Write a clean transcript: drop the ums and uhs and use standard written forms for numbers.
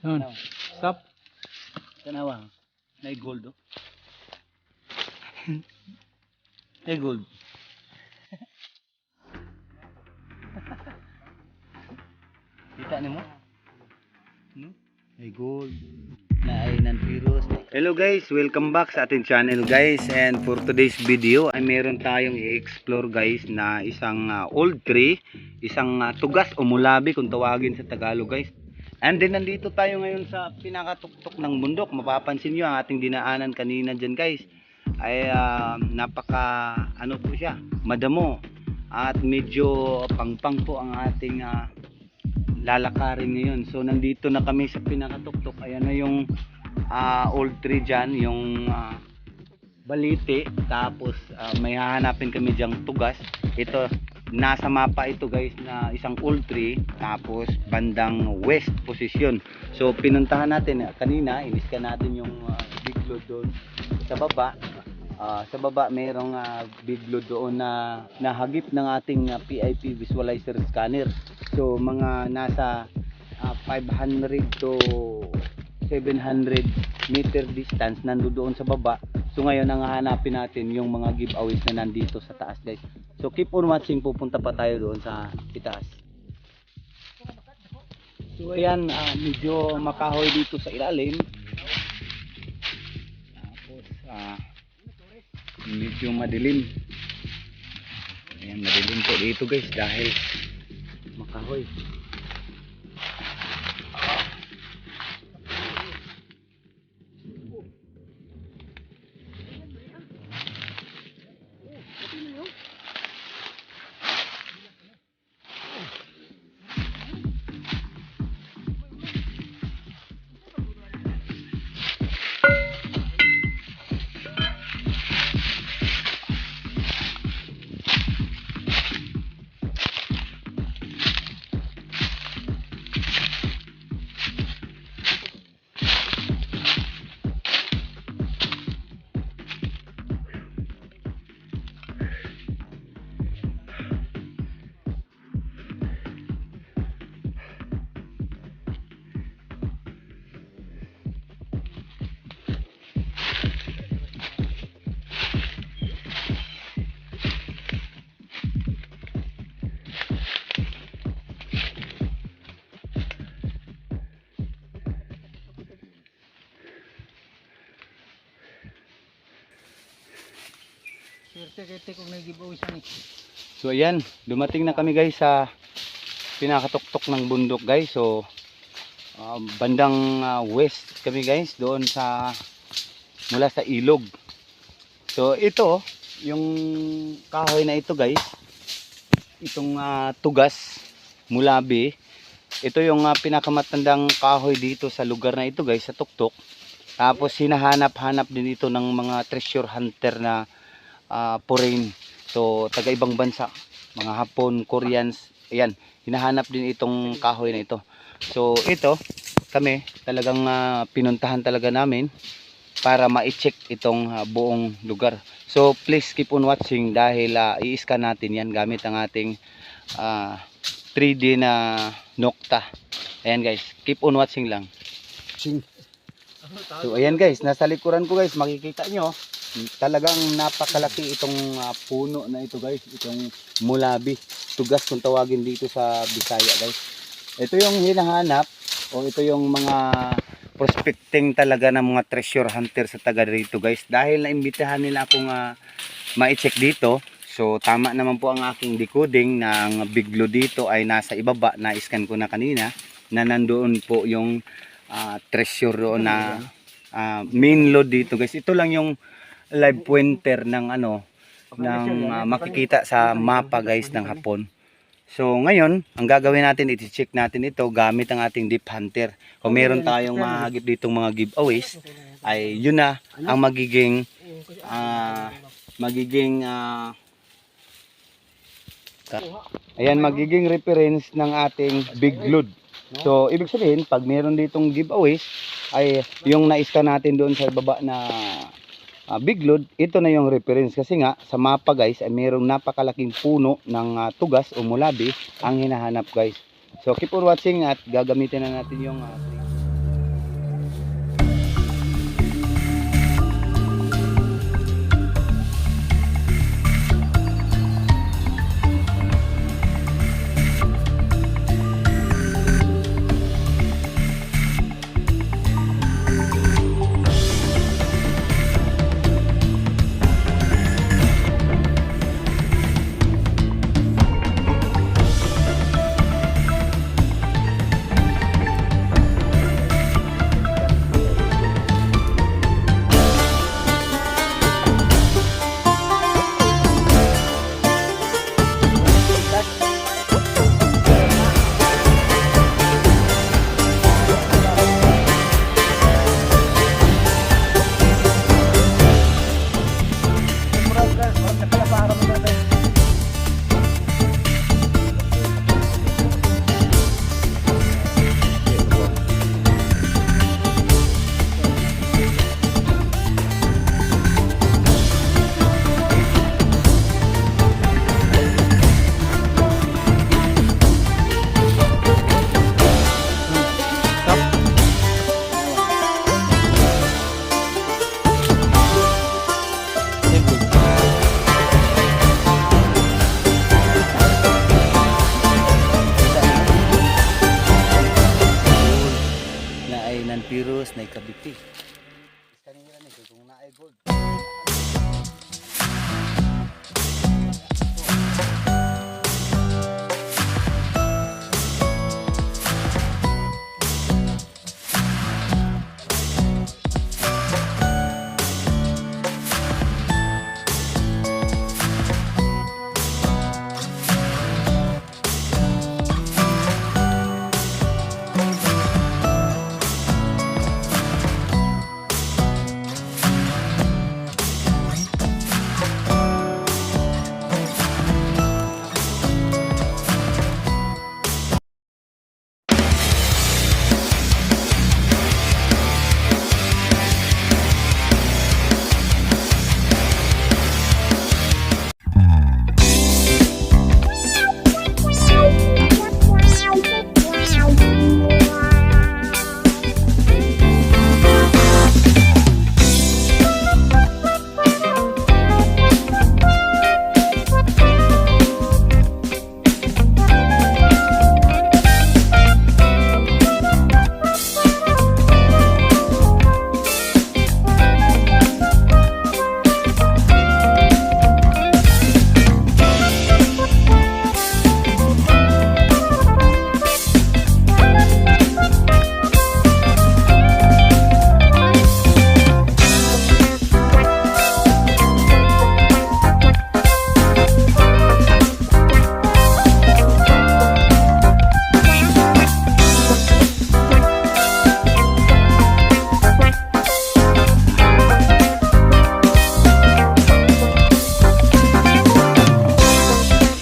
Yun. Stop. Tanawa. May gold oh. May gold. Kita ni mo? May gold. Na ay non-virus. Hello guys, welcome back sa ating channel guys. And for today's video ay meron tayong i-explore guys na isang old tree, isang tugas o mulabi kung tawagin sa Tagalog guys. And then nandito tayo ngayon sa pinakatuktok ng bundok. Mapapansin nyo ang ating dinaanan kanina dyan guys. Ay napaka ano po siya, madamo. At medyo pangpang po ang ating lalakarin ngayon. So nandito na kami sa pinakatuktok. Ayan na yung old tree dyan, yung baliti. Tapos may hahanapin kami dyang tugas. Ito, nasa mapa ito guys na isang old tree. Tapos bandang west position. So pinuntahan natin kanina, iniskan natin yung biglo doon sa baba. Sa baba mayroong biglo doon na nahagip ng ating PIP visualizer scanner. So mga nasa 500 to 700 meter distance nandoon sa baba. So ngayon ang hahanapin natin yung mga giveaways na nandito sa taas guys. So keep on watching, pupunta pa tayo doon sa itaas. So ayan, medyo makahoy dito sa ilalim. Tapos medyo madilim. Ayan, madilim po dito guys dahil makahoy. So ayan, dumating na kami guys sa pinakatuktok ng bundok guys. So bandang west kami guys, doon sa mula sa ilog. So ito yung kahoy na ito guys, itong tugas mulabi. Ito yung pinakamatandang kahoy dito sa lugar na ito guys, sa tuktok. Tapos hinahanap-hanap din ito ng mga treasure hunter na foreign. So taga ibang bansa, mga Hapon, Koreans. Ayan, hinahanap din itong kahoy na ito. So ito, kami talagang pinuntahan talaga namin para ma-check itong buong lugar. So please keep on watching dahil i-scan natin yan gamit ang ating 3D na Nokta. Ayan guys, keep on watching lang. So ayan guys, nasa likuran ko guys, makikita nyo talagang napakalaki itong puno na ito guys, itong mulabi, tugas kung tawagin dito sa Bisaya guys. Ito yung hinahanap o ito yung mga prospecting talaga ng mga treasure hunter sa taga dito guys. Dahil naimbitahan nila akong ma-check dito, so tama naman po ang aking decoding ng biglo dito ay nasa ibaba, na-scan ko na kanina na nandoon po yung treasure doon na main load dito guys. Ito lang yung live pointer ng makikita sa mapa guys ng Hapon. So ngayon ang gagawin natin, i-check natin ito gamit ang ating deep hunter. Kung meron tayong mahagip ditong mga giveaways, ay yun na ang magiging magiging reference ng ating big load. So ibig sabihin pag meron ditong giveaways ay yung na-scan natin doon sa baba na big load, ito na yung reference kasi nga sa mapa guys ay mayroong napakalaking puno ng tugas o mulabi ang hinahanap guys. So keep on watching at gagamitin na natin yung nanpiros na ikabiti. Kanina ni kung naay gold.